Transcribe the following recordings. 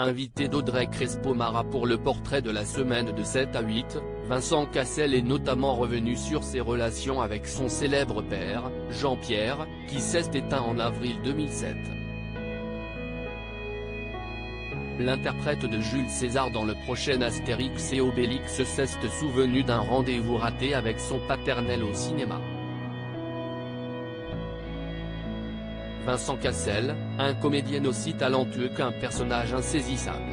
Invité d'Audrey Crespo-Mara pour le portrait de la semaine de 7 à 8, Vincent Cassel est notamment revenu sur ses relations avec son célèbre père, Jean-Pierre, qui s'est éteint en avril 2007. L'interprète de Jules César dans le prochain Astérix et Obélix s'est souvenu d'un rendez-vous raté avec son paternel au cinéma. Vincent Cassel, un comédien aussi talentueux qu'un personnage insaisissable.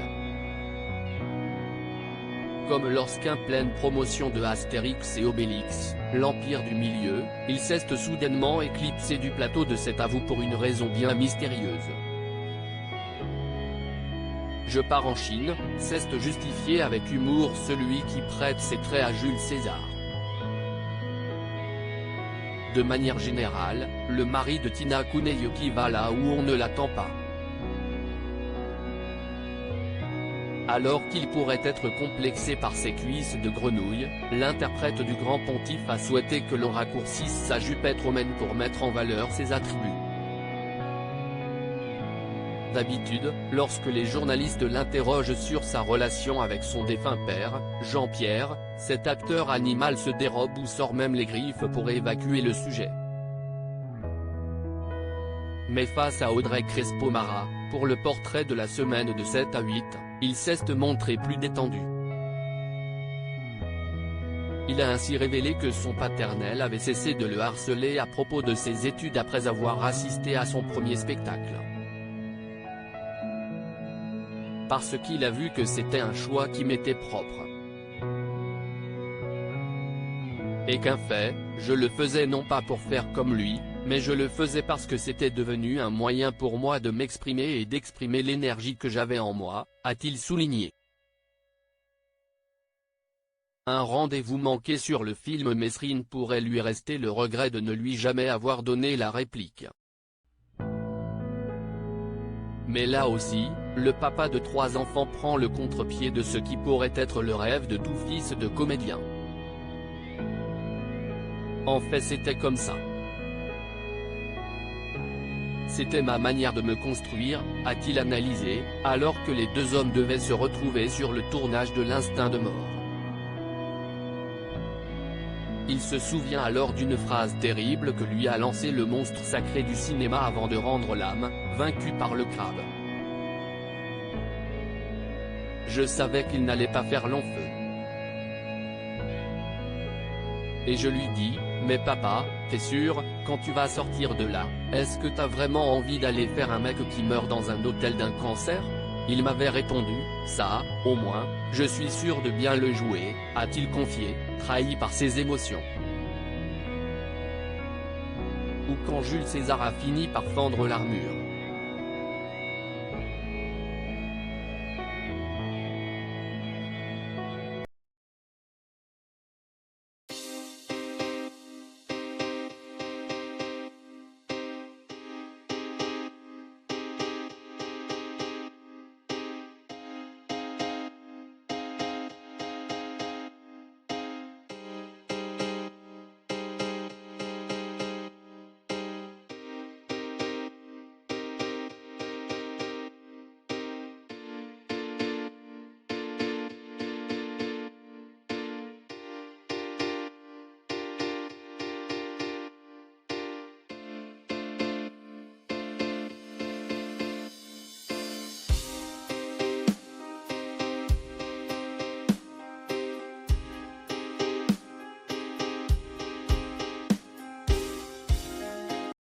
Comme lorsqu'en pleine promotion de Astérix et Obélix, l'Empire du Milieu, il s'est soudainement éclipsé du plateau de Cet à vous pour une raison bien mystérieuse. Je pars en Chine, s'est justifié avec humour celui qui prête ses traits à Jules César. De manière générale, le mari de Tina Kuneyoki va là où on ne l'attend pas. Alors qu'il pourrait être complexé par ses cuisses de grenouille, l'interprète du grand pontife a souhaité que l'on raccourcisse sa jupe romaine pour mettre en valeur ses attributs. D'habitude, lorsque les journalistes l'interrogent sur sa relation avec son défunt père, Jean-Pierre, cet acteur animal se dérobe ou sort même les griffes pour évacuer le sujet. Mais face à Audrey Crespo-Mara, pour le portrait de la semaine de 7 à 8, il s'est montré plus détendu. Il a ainsi révélé que son paternel avait cessé de le harceler à propos de ses études après avoir assisté à son premier spectacle. Parce qu'il a vu que c'était un choix qui m'était propre. Et qu'en fait, je le faisais non pas pour faire comme lui, mais je le faisais parce que c'était devenu un moyen pour moi de m'exprimer et d'exprimer l'énergie que j'avais en moi, a-t-il souligné. Un rendez-vous manqué sur le film Mesrine pourrait lui rester le regret de ne lui jamais avoir donné la réplique. Mais là aussi, le papa de 3 enfants prend le contre-pied de ce qui pourrait être le rêve de tout fils de comédien. En fait c'était comme ça. C'était ma manière de me construire, a-t-il analysé, alors que les deux hommes devaient se retrouver sur le tournage de L'Instinct de mort. Il se souvient alors d'une phrase terrible que lui a lancée le monstre sacré du cinéma avant de rendre l'âme, vaincu par le crabe. Je savais qu'il n'allait pas faire long feu. Et je lui dis, mais papa, t'es sûr, quand tu vas sortir de là, est-ce que t'as vraiment envie d'aller faire un mec qui meurt dans un hôtel d'un cancer? Il m'avait répondu, ça, au moins, je suis sûr de bien le jouer, a-t-il confié, trahi par ses émotions. Ou quand Jules César a fini par fendre l'armure.